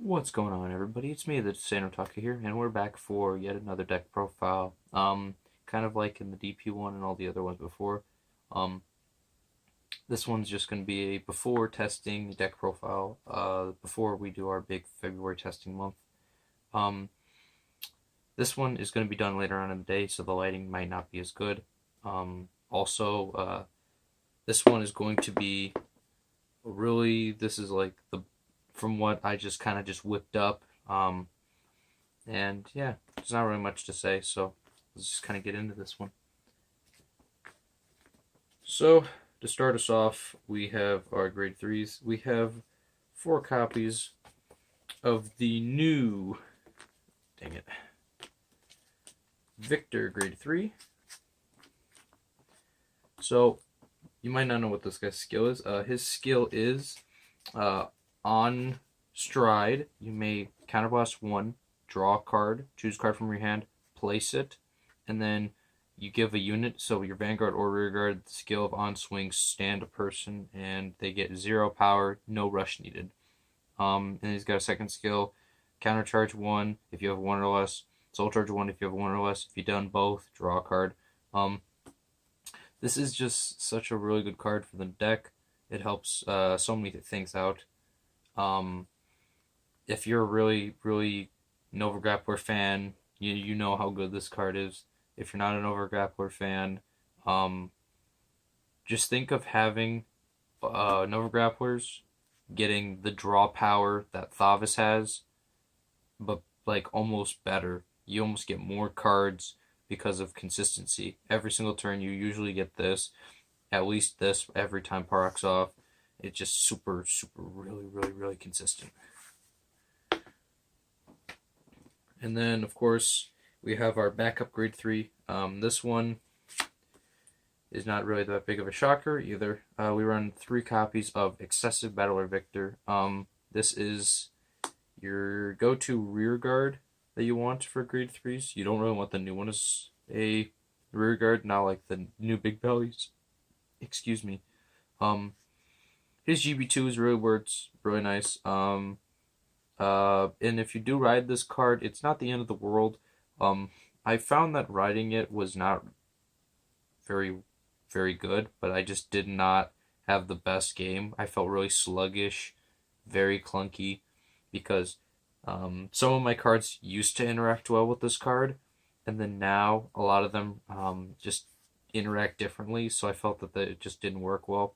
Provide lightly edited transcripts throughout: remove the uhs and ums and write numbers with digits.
What's going on, everybody? It's me, the TheT-SaneOtaku here, and we're back for yet another deck profile. Kind of like in the DP one and all the other ones before. This one's just going to be a before testing deck profile, before we do our big February testing month. This one is going to be done later on in the day, so the lighting might not be as good. This one is going to be this is like from what I just kind of whipped up. And yeah, there's not really much to say, so let's just kind of get into this one. So, to start us off, we have our grade 3s. We have 4 copies of the new, Victor grade 3. So, you might not know what this guy's skill is. His skill is, on stride, you may counterblast 1, draw a card, choose a card from your hand, place it, and then you give a unit, so your Vanguard or Rearguard, the skill of on swing, stand a person, and they get 0 power, no rush needed. And he's got a second skill, countercharge 1 if you have 1 or less, soul charge 1 if you have 1 or less. If you've done both, draw a card. This is just such a really good card for the deck. It helps so many things out. If you're a really Nova Grappler fan, you know how good this card is. If you're not a Nova Grappler fan, just think of having Nova Grapplers getting the draw power that Thavis has, but like almost better. You almost get more cards because of consistency. Every single turn you usually get this, at least this every time Parok's off. It's just super really consistent. And then of course we have our backup grade 3. This one is not really that big of a shocker either. We run 3 copies of Excessive Battler Victor. This is your go-to rear guard that you want for grade 3s. You don't really want the new one as a rear guard, not like the new big bellies. Excuse me. His GB2 is really works really nice. And if you do ride this card, it's not the end of the world. I found that riding it was not very good, but I just did not have the best game. I felt really sluggish, very clunky, because some of my cards used to interact well with this card, and then now a lot of them just interact differently, so I felt that it just didn't work well.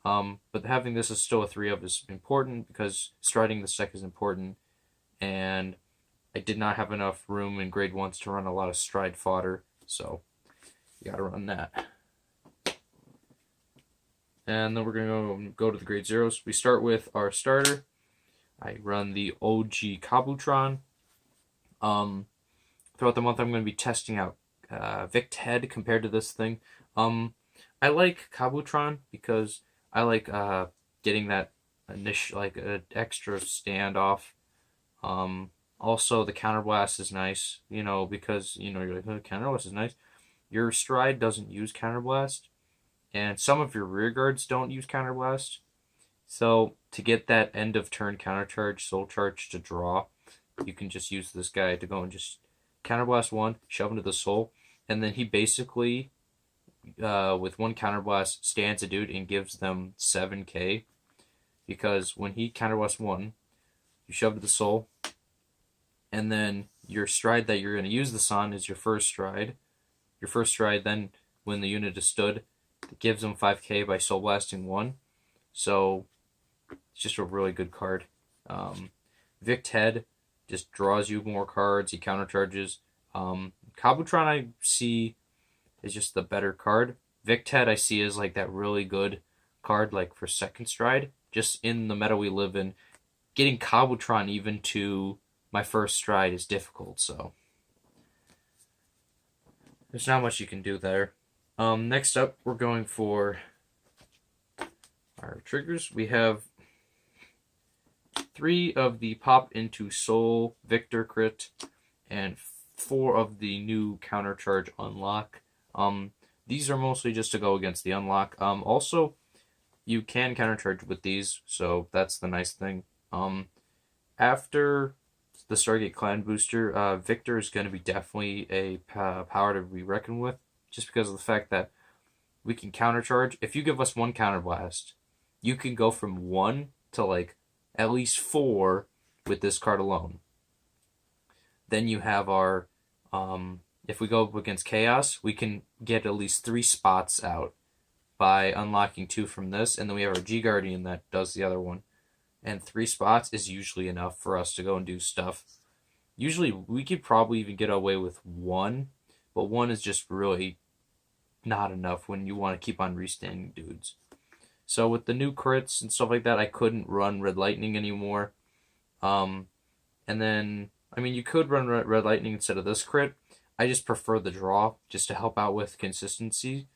But having this as still a 3 of is important, because striding this deck is important, and I did not have enough room in grade 1s to run a lot of stride fodder, so you gotta run that. And then we're gonna go to the grade 0s. We start with our starter. I run the OG Kabutron. Throughout the month I'm going to be testing out TheT compared to this thing. I like Kabutron because I like getting that initial, like, extra standoff. Also, the counterblast is nice, because, you're like, oh, counterblast is nice. Your stride doesn't use counterblast, and some of your rear guards don't use counterblast. So, to get that end of turn countercharge, soul charge to draw, you can just use this guy to go and just counterblast 1, shove into the soul, and then he basically, with 1 counterblast, stands a dude and gives them 7k. Because when he counterblasts 1, you shove to the soul, and then your stride that you're going to use this on is your first stride. Your first stride, then, when the unit is stood, it gives them 5k by soul blasting 1. So, it's just a really good card. TheT just draws you more cards. He countercharges. Kabutron I see is just the better card. TheT I see is like that really good card, like for second stride. Just in the meta we live in, getting Kabutron even to my first stride is difficult, so there's not much you can do there. Next up, we're going for our triggers. We have 3 of the Pop into Soul Victor crit and 4 of the new countercharge unlock. These are mostly just to go against the unlock. Also, you can countercharge with these, so that's the nice thing. after the Stargate Clan booster, Victor is going to be definitely a power to be reckoned with, just because of the fact that we can countercharge. If you give us one counterblast, you can go from 1 to like at least 4 with this card alone. Then you have our, if we go up against Chaos, we can get at least 3 spots out by unlocking 2 from this, and then we have our G-Guardian that does the other one. And 3 spots is usually enough for us to go and do stuff. Usually we could probably even get away with 1, but 1 is just really not enough when you want to keep on restanding dudes. So with the new crits and stuff like that, I couldn't run Red Lightning anymore. And then, I mean, you could run Red Lightning instead of this crit. I just prefer the draw, just to help out with consistency.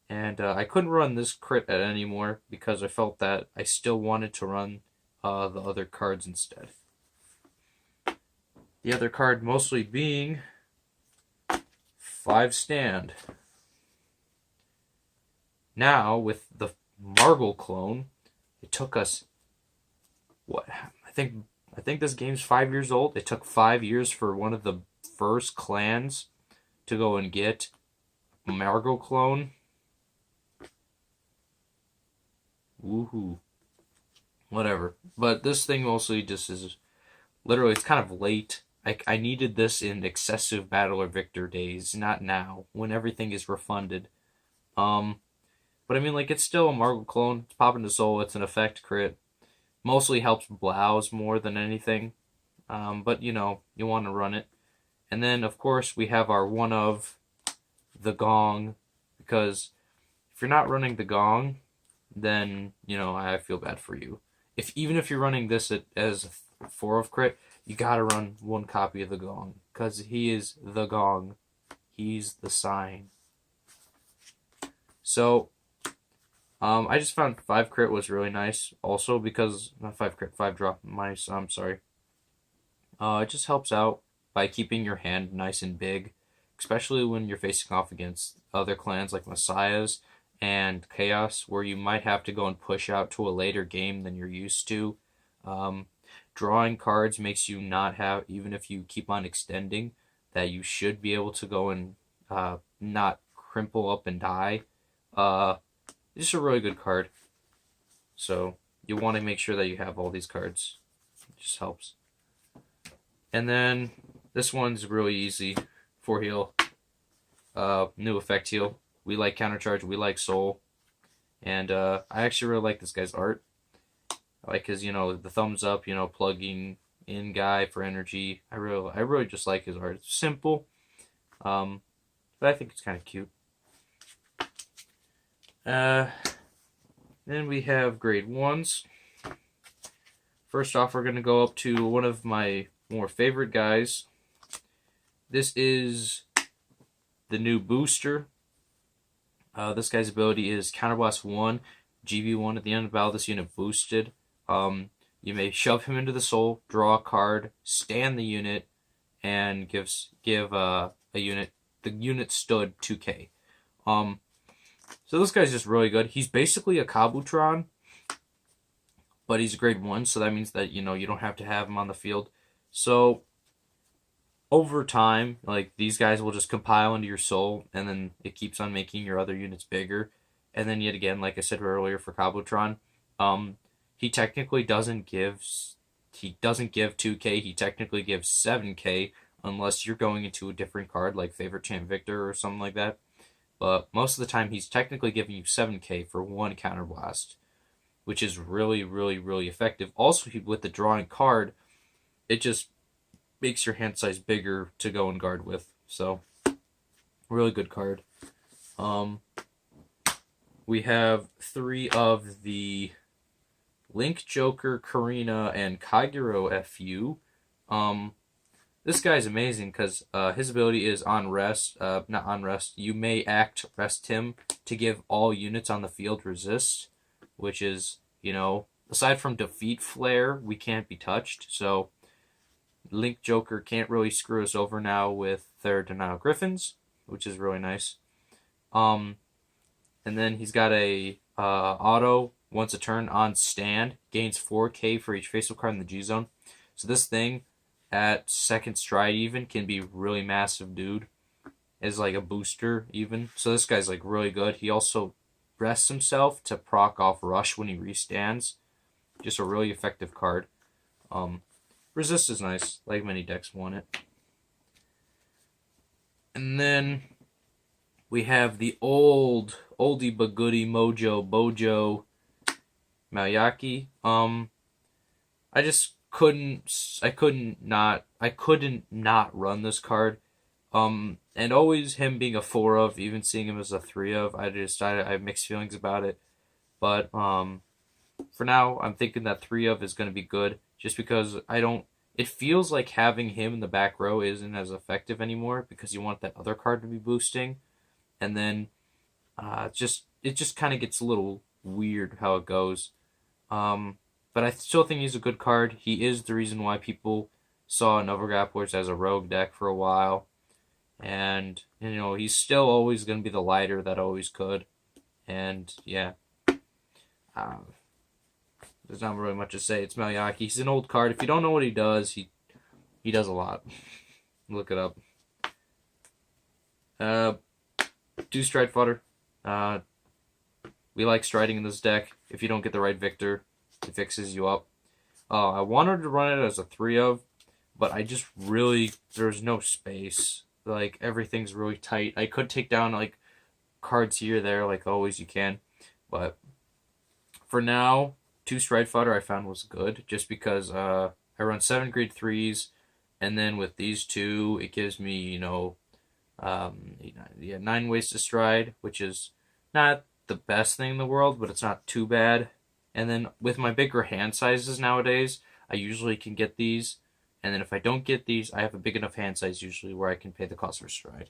And I couldn't run this crit anymore because I felt that I still wanted to run the other cards instead. The other card mostly being 5 Stand. Now, with the Margle clone, it took us, what, I think this game's 5 years old. It took 5 years for one of the first clans to go and get a Margle clone. Woohoo. Whatever. But this thing mostly just is, literally, it's kind of late. I needed this in excessive Battler Victor days, not now, when everything is refunded. But I mean, like, it's still a Margle clone. It's popping to soul. It's an effect crit. Mostly helps blouse more than anything. But, you know, you want to run it. And then, of course, we have our one of the Gong. Because if you're not running the Gong, then, you know, I feel bad for you. Even if you're running this as a 4 of crit, you gotta run 1 copy of the Gong. Because he is the Gong. He's the sign. So, I just found 5 crit was really nice. Also because, not 5 crit, 5 drop. I'm sorry. It just helps out by keeping your hand nice and big. Especially when you're facing off against other clans like Messiahs and Chaos, where you might have to go and push out to a later game than you're used to. Drawing cards makes you not have, even if you keep on extending, that you should be able to go and not crimple up and die. It's just a really good card. So you want to make sure that you have all these cards. It just helps. And then this one's really easy. 4 heal. New effect heal. We like countercharge. We like soul. And I actually really like this guy's art. I like his, you know, the thumbs up, you know, plugging in guy for energy. I really just like his art. It's simple. But I think it's kind of cute. Then we have grade 1s. First off, we're going to go up to one of my more favorite guys. This is the new booster. This guy's ability is Counterblast 1, GB1 at the end of battle. This unit boosted. You may shove him into the soul, draw a card, stand the unit, and give a unit. The unit stood 2k. So this guy's just really good. He's basically a Kabutron, but he's a grade 1, so that means that, you know, you don't have to have him on the field. So over time, like, these guys will just compile into your soul, and then it keeps on making your other units bigger. And then yet again, like I said earlier for Kabutron, he technically doesn't give 2k, he technically gives 7k, unless you're going into a different card, like Favorite Champ Victor or something like that. But most of the time, he's technically giving you 7k for 1 counterblast, which is really, really, really effective. Also, with the drawing card, it just makes your hand size bigger to go and guard with. So, really good card. We have 3 of the Link, Joker, Karina, and Kagero FU. This guy's amazing because his ability is on rest. Not on rest. You may rest him to give all units on the field resist, which is, you know, aside from defeat flare, we can't be touched. So Link Joker can't really screw us over now with their Denial Griffins, which is really nice. And then he's got a auto once a turn on stand, gains 4k for each face-up card in the G zone. So this thing, at second stride even, can be really massive, dude. As like a booster even. So this guy's like really good. He also rests himself to proc off rush when he restands. Just a really effective card. Resist is nice. Like many decks want it. And then we have the oldie but goodie Mojo Bojo Mayaki. I just couldn't not run this card. And always him being a 4 of, even seeing him as a 3 of, I have mixed feelings about it. But for now, I'm thinking that 3 of is going to be good, just because it feels like having him in the back row isn't as effective anymore, because you want that other card to be boosting. And then it just kind of gets a little weird how it goes. But I still think he's a good card. He is the reason why people saw Nova Grapplers as a rogue deck for a while. And, he's still always going to be the lighter that always could. And, yeah. There's not really much to say. It's Mayaki. He's an old card. If you don't know what he does, he does a lot. Look it up. 2 stride fodder. We like striding in this deck. If you don't get the right Victor, it fixes you up. I wanted to run it as a 3 of, but there's no space. Like, everything's really tight. I could take down, like, cards here or there, like always you can. But for now, 2 stride fodder I found was good, just because I run 7 grade 3s, and then with these 2, it gives me, 9 ways to stride, which is not the best thing in the world, but it's not too bad. And then with my bigger hand sizes nowadays, I usually can get these. And then if I don't get these, I have a big enough hand size usually where I can pay the cost for stride.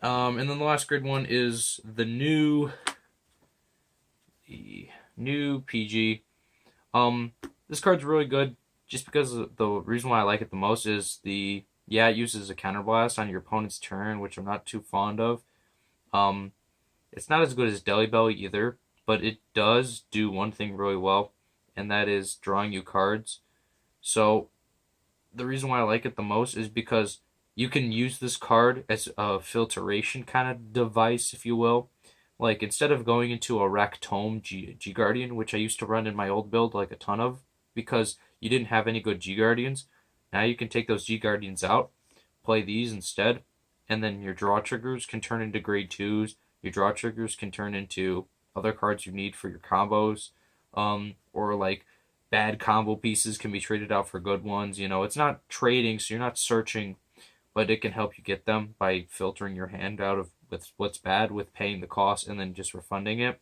And then the last grade one is the new PG. This card's really good, just because the reason why I like it the most is it uses a counterblast on your opponent's turn, which I'm not too fond of. It's not as good as Deli Belly either, but it does do one thing really well, and that is drawing you cards. So the reason why I like it the most is because you can use this card as a filtration kind of device, if you will. Like, instead of going into a Ractome G Guardian, which I used to run in my old build like a ton of, because you didn't have any good G Guardians, now you can take those G Guardians out, play these instead, and then your draw triggers can turn into grade 2s. Your draw triggers can turn into other cards you need for your combos, or like bad combo pieces can be traded out for good ones. It's not trading, so you're not searching, but it can help you get them by filtering your hand out of with what's bad, with paying the cost and then just refunding it.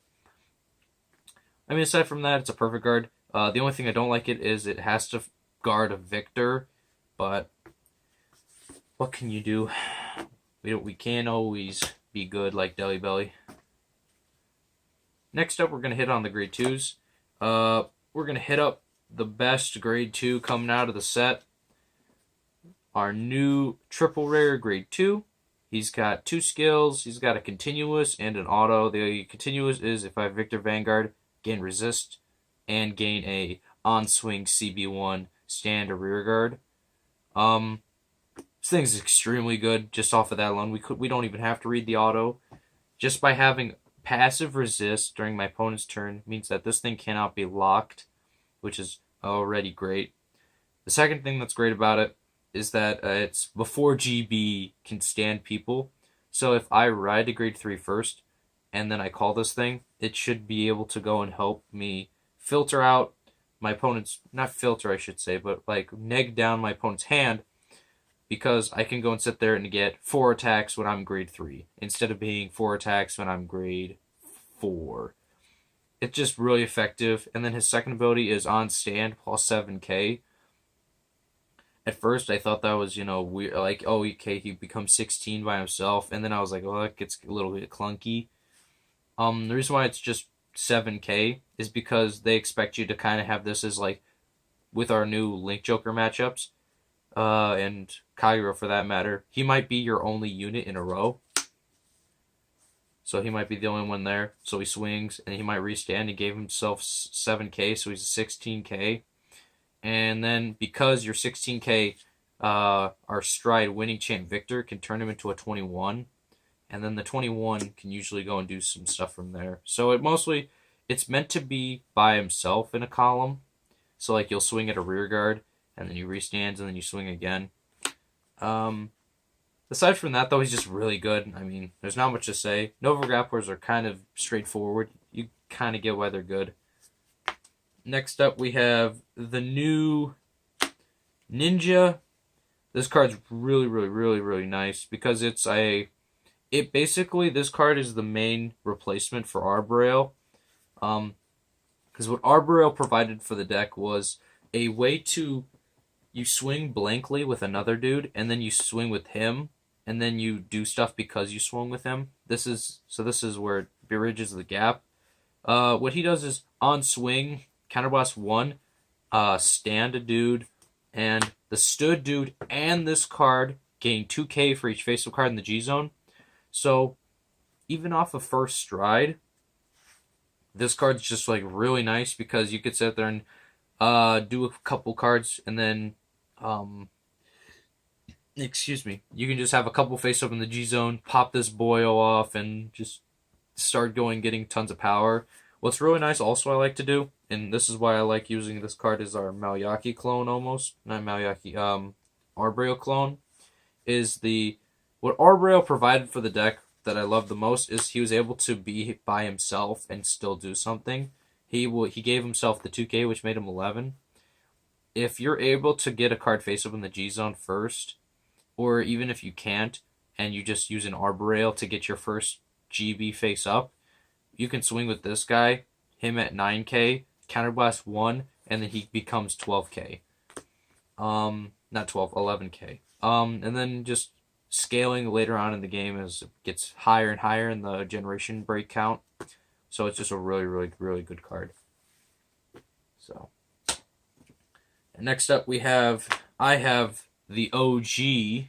I mean, aside from that, it's a perfect guard. The only thing I don't like is it has to guard a Victor, but what can you do? We can't always be good like Deli Belly. Next up, we're going to hit on the grade 2s. We're going to hit up the best grade 2 coming out of the set. Our new triple rare grade 2. He's got 2 skills. He's got a continuous and an auto. The continuous is if I have Victor Vanguard, gain resist, and gain a on-swing CB1 stand or rear guard. This thing's extremely good just off of that alone. We don't even have to read the auto. Just by having passive resist during my opponent's turn means that this thing cannot be locked, which is already great. The second thing that's great about it is that it's before GB can stand people. So if I ride to grade 3 first, and then I call this thing, it should be able to go and help me filter out my opponent's, not filter I should say, but like neg down my opponent's hand, because I can go and sit there and get 4 attacks when I'm grade 3, instead of being 4 attacks when I'm grade 4. It's just really effective. And then his second ability is on stand plus 7k. At first, I thought that was, weird, like, oh, okay, he becomes 16 by himself, and then I was like, oh, that gets a little bit clunky. The reason why it's just 7k is because they expect you to kind of have this as, like, with our new Link Joker matchups, and Kairo for that matter, he might be your only unit in a row. So he might be the only one there. So he swings, and he might restand. He gave himself 7k, so he's a 16k. And then because your 16k, our Stride winning champ Victor can turn him into a 21. And then the 21 can usually go and do some stuff from there. So it's meant to be by himself in a column. So like you'll swing at a rear guard, and then you restands, and then you swing again. Aside from that, though, he's just really good. I mean, there's not much to say. Nova Grapplers are kind of straightforward. You kind of get why they're good. Next up, we have the new Ninja. This card's really, really, really, really nice because this card is the main replacement for Arboreal. Because what Arboreal provided for the deck was a way to, you swing blankly with another dude, and then you swing with him, and then you do stuff because you swung with him. This is where it bridges the gap. What he does is, on swing, counterblast 1, stand a dude, and the stood dude and this card gain 2k for each face-up card in the G-Zone. So, even off of first stride, this card's just like really nice because you could sit there and do a couple cards, and then you can just have a couple face-up in the G-Zone, pop this boyo off, and just start getting tons of power. What's really nice also I like to do, and this is why I like using this card, is our Malayaki clone almost. Not Malayaki, Arboreal clone. What Arboreal provided for the deck that I love the most is he was able to be by himself and still do something. He gave himself the 2k, which made him 11. If you're able to get a card face-up in the G-Zone first, or even if you can't, and you just use an Arboreal to get your first GB face-up, you can swing with this guy, him at 9k, counterblast 1, and then he becomes 12k. Not 12, 11k. And then just scaling later on in the game as it gets higher and higher in the generation break count. So it's just a really, really, really good card. So, and next up I have the OG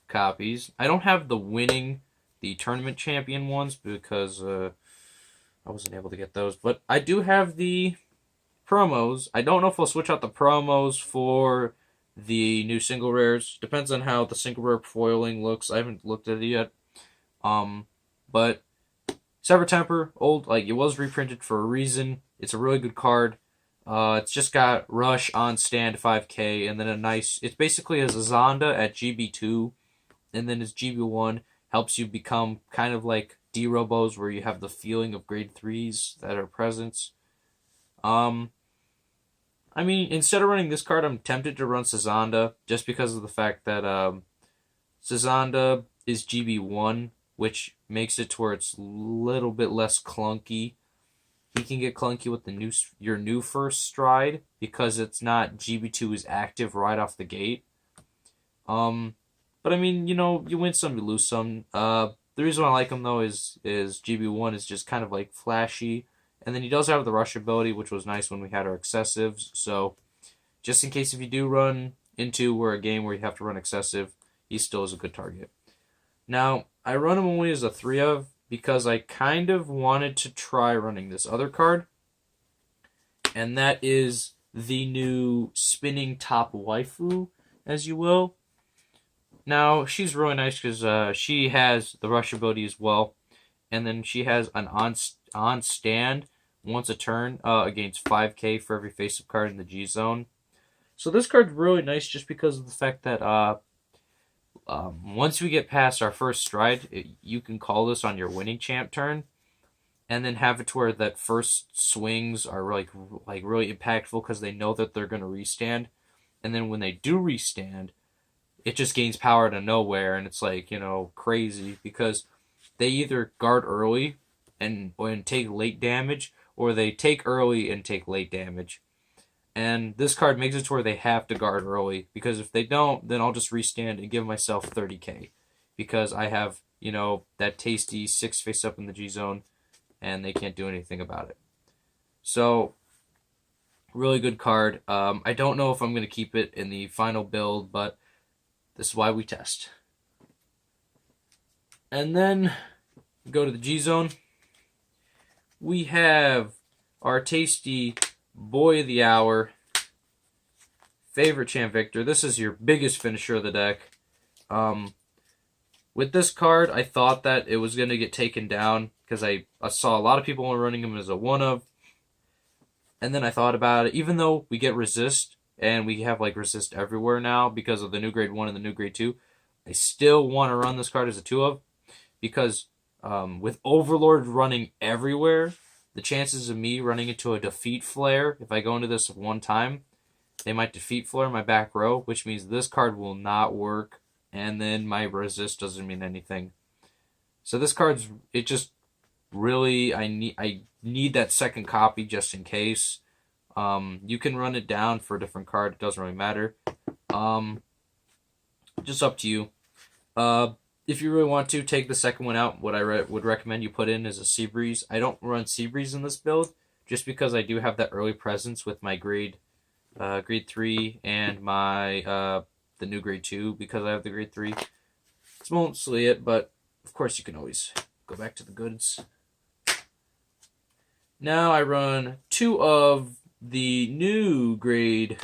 copies. I don't have the tournament champion ones because I wasn't able to get those, but I do have the promos. I don't know if I'll switch out the promos for the new single rares. Depends on how the single rare foiling looks. I haven't looked at it yet. But Sever Temper, it was reprinted for a reason. It's a really good card. It's just got Rush on stand 5k, and then it's basically a Zonda at GB2, and then his GB1 helps you become kind of like D-Robos, where you have the feeling of grade 3s that are presents. I mean, instead of running this card, I'm tempted to run Sazanda, just because of the fact that Sazanda is GB1, which makes it to where it's a little bit less clunky. He can get clunky with your new first stride, because it's not GB2 is active right off the gate. But I mean, you win some, you lose some. The reason why I like him, though, is GB1 is just kind of like flashy. And then he does have the rush ability, which was nice when we had our excessives. So, just in case if you do run into a game where you have to run excessive, he still is a good target. Now, I run him only as a 3 of, because I kind of wanted to try running this other card. And that is the new Spinning Top Waifu, as you will. Now, she's really nice because she has the rush ability as well. And then she has an on stand once a turn against 5k for every face-up card in the G-Zone. So this card's really nice just because of the fact that once we get past our first stride, you can call this on your winning champ turn, and then have it to where that first swings are like really impactful because they know that they're going to restand. And then when they do restand, it just gains power out of nowhere, and it's crazy because they either guard early and take late damage, or they take early and take late damage. And this card makes it to where they have to guard early, because if they don't, then I'll just restand and give myself 30k, because I have, that tasty 6 face-up in the G-Zone, and they can't do anything about it. So, really good card. I don't know if I'm going to keep it in the final build, but this is why we test. And then go to the G-Zone. We have our tasty boy of the hour, favorite champ Victor. This is your biggest finisher of the deck. With this card, I thought that it was going to get taken down because I saw a lot of people running him as a 1-of. And then I thought about it. Even though we get resist, and we have like resist everywhere now because of the new grade 1 and the new grade 2, I still want to run this card as a 2-of because with Overlord running everywhere, the chances of me running into a defeat flare, if I go into this one time, they might defeat flare my back row, which means this card will not work, and then my resist doesn't mean anything. So this card's, it just really, I need that second copy just in case. You can run it down for a different card, it doesn't really matter. Just up to you. If you really want to take the second one out, what I would recommend you put in is a Seabreeze. I don't run Seabreeze in this build, just because I do have that early presence with my grade 3 and my the new grade 2 because I have the grade 3. It's mostly it, but of course you can always go back to the goods. Now I run 2 of the new the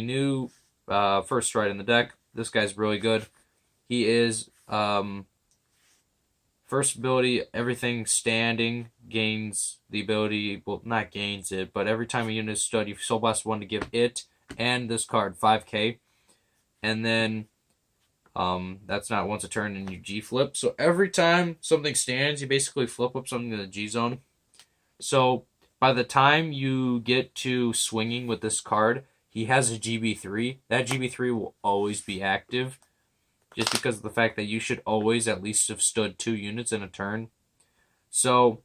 new first stride in the deck. This guy's really good. He is first ability, everything standing gains the ability, well, not gains it, but every time a unit is stood, you Soul Blast 1 to give it and this card 5k. And then that's not once a turn and you G-flip. So every time something stands, you basically flip up something in the G-zone. So by the time you get to swinging with this card, he has a GB3. That GB3 will always be active, just because of the fact that you should always at least have stood 2 units in a turn. So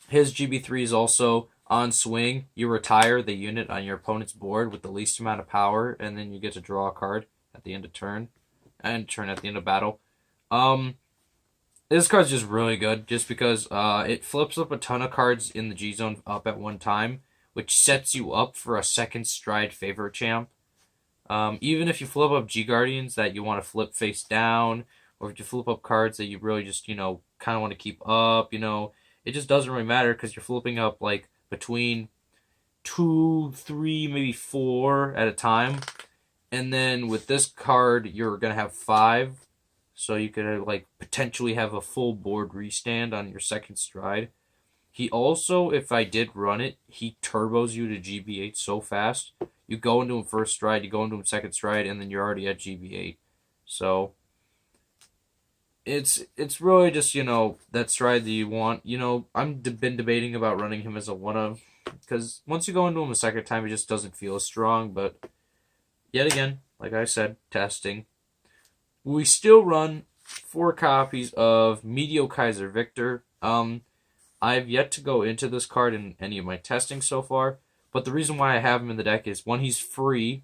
his GB3 is also on swing. You retire the unit on your opponent's board with the least amount of power, and then you get to draw a card at the end of turn, and turn at the end of battle. This card's just really good, just because it flips up a ton of cards in the G-zone up at one time, which sets you up for a second stride favorite champ. Even if you flip up G-Guardians that you want to flip face down, or if you flip up cards that you really just, kind of want to keep up, it just doesn't really matter because you're flipping up like between 2, 3, maybe 4 at a time. And then with this card, you're going to have 5. So you could like potentially have a full board restand on your second stride. He also, if I did run it, he turbos you to GB8 so fast. You go into him first stride, you go into him second stride, and then you're already at GB8. So it's really just, that stride that you want. I've been debating about running him as a 1-of, because once you go into him a second time, it just doesn't feel as strong. But yet again, like I said, testing. We still run 4 copies of Medio Kaiser Victor. I've yet to go into this card in any of my testing so far, but the reason why I have him in the deck is 1, he's free,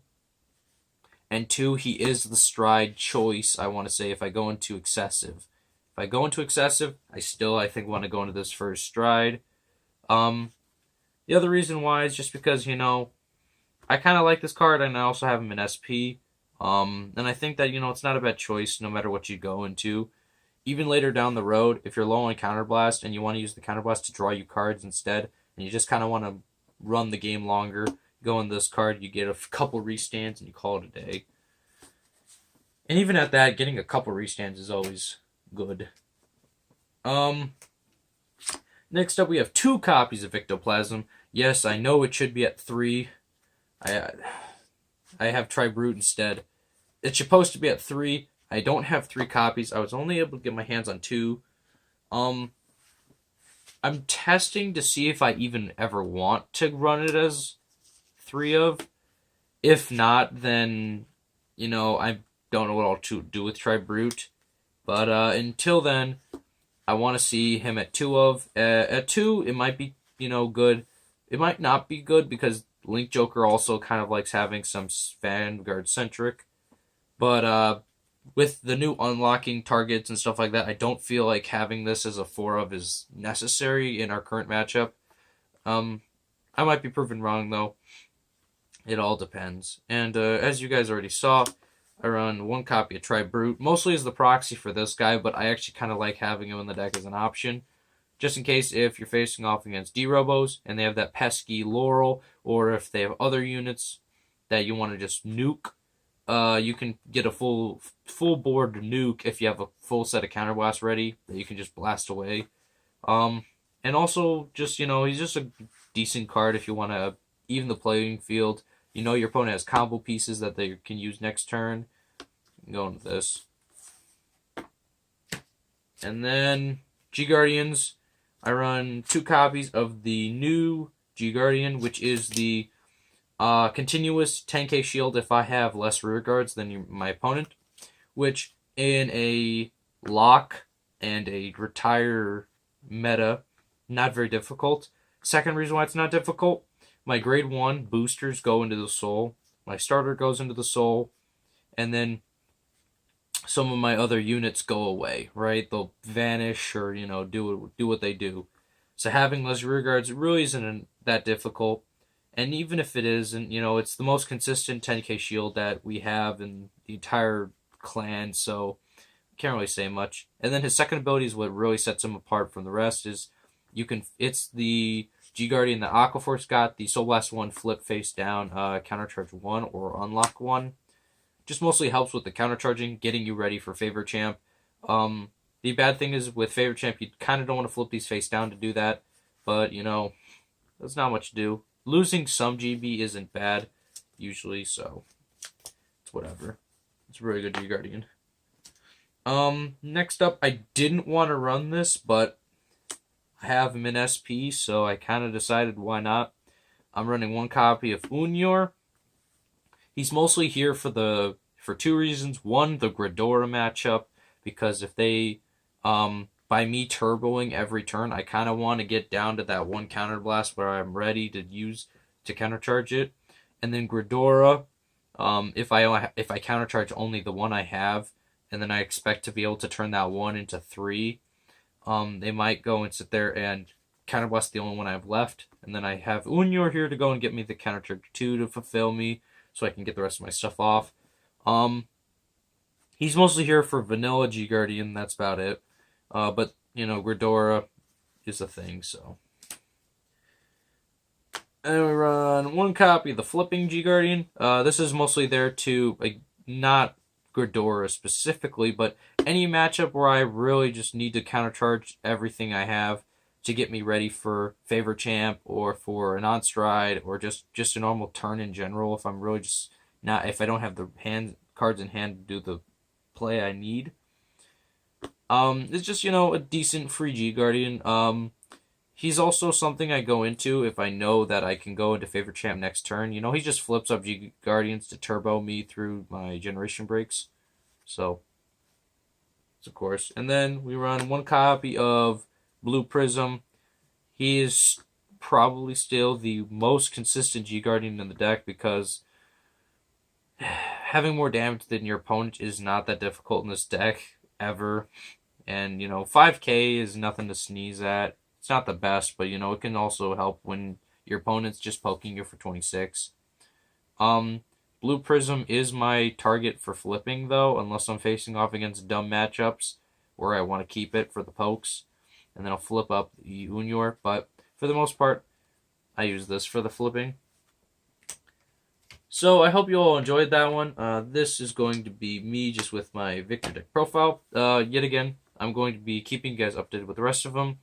and 2, he is the stride choice, I want to say, if I go into excessive. If I go into excessive, I think want to go into this first stride. The other reason why is just because, I kind of like this card, and I also have him in SP. And I think that, it's not a bad choice no matter what you go into. Even later down the road, if you're low on Counterblast and you want to use the Counterblast to draw you cards instead, and you just kind of want to run the game longer, go in this card, you get a couple restands, and you call it a day. And even at that, getting a couple restands is always good. Next up, we have 2 copies of Ectoplasm. Yes, I know it should be at 3. I have Tri-Brute instead. It's supposed to be at 3. I don't have 3 copies. I was only able to get my hands on 2. I'm testing to see if I even ever want to run it as 3-of. If not, then, I don't know what I'll do with Tri-Brute. But until then, I want to see him at 2-of. At 2, it might be, good. It might not be good because Link Joker also kind of likes having some Vanguard-centric. But with the new unlocking targets and stuff like that, I don't feel like having this as a 4-of is necessary in our current matchup. I might be proven wrong, though. It all depends. And as you guys already saw, I run 1 copy of Tri-Brute, mostly as the proxy for this guy, but I actually kind of like having him in the deck as an option, just in case if you're facing off against D-Robos and they have that pesky Laurel, or if they have other units that you want to just nuke, you can get a full board nuke if you have a full set of counterblasts ready that you can just blast away. And also, just, he's just a decent card if you want to even the playing field. Your opponent has combo pieces that they can use next turn. Go into this. And then G-Guardians. I run 2 copies of the new G-Guardian, which is the continuous 10k shield if I have less rear guards than my opponent, which in a lock and a retire meta, not very difficult. Second reason why it's not difficult, my grade 1 boosters go into the soul, my starter goes into the soul, and then some of my other units go away, right? They'll vanish or, do what they do. So having less rear guards really isn't that difficult. And even if it isn't, it's the most consistent 10k shield that we have in the entire clan, so can't really say much. And then his second ability is what really sets him apart from the rest. Is it's the G Guardian that Aquaforce got, the Soul Blast 1 flip face down, countercharge 1 or unlock 1. Just mostly helps with the countercharging, getting you ready for Favorite Champ. The bad thing is with Favorite Champ, you kind of don't want to flip these face down to do that, but there's not much to do. Losing some GB isn't bad usually, so it's whatever. It's a really good G Guardian. Next up, I didn't want to run this, but I have him in SP, so I kind of decided why not. I'm running 1 copy of Unyor. He's mostly here for 2 reasons. 1, the Ghidorah matchup, because if they, by me turboing every turn, I kind of want to get down to that 1 counterblast where I'm ready to use to countercharge it. And then Ghidorah, if I countercharge only the 1 I have, and then I expect to be able to turn that 1 into 3, they might go and sit there and counterblast the only one I have left. And then I have Unyor here to go and get me the countercharge 2 to fulfill me, so I can get the rest of my stuff off. He's mostly here for vanilla G Guardian, that's about it. But, Ghidorah is a thing, so. And we run 1 copy of the flipping G Guardian. This is mostly there to, not Ghidorah specifically, but any matchup where I really just need to countercharge everything I have to get me ready for Favorite Champ or for an on-stride or just a normal turn in general if I'm really just not, if I don't have the cards in hand to do the play I need. It's just, a decent free G Guardian. He's also something I go into if I know that I can go into Favorite Champ next turn. He just flips up G Guardians to turbo me through my generation breaks. So, of course. And then we run 1 copy of Blue Prism. He is probably still the most consistent G Guardian in the deck because having more damage than your opponent is not that difficult in this deck ever. And 5k is nothing to sneeze at. It's not the best, but it can also help when your opponent's just poking you for 26. Blue Prism is my target for flipping though, unless I'm facing off against dumb matchups where I want to keep it for the pokes. And then I'll flip up the Unyor, but for the most part, I use this for the flipping. So I hope you all enjoyed that one. This is going to be me just with my Victor deck profile. Yet again, I'm going to be keeping you guys updated with the rest of them.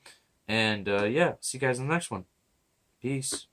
And yeah, see you guys in the next one. Peace.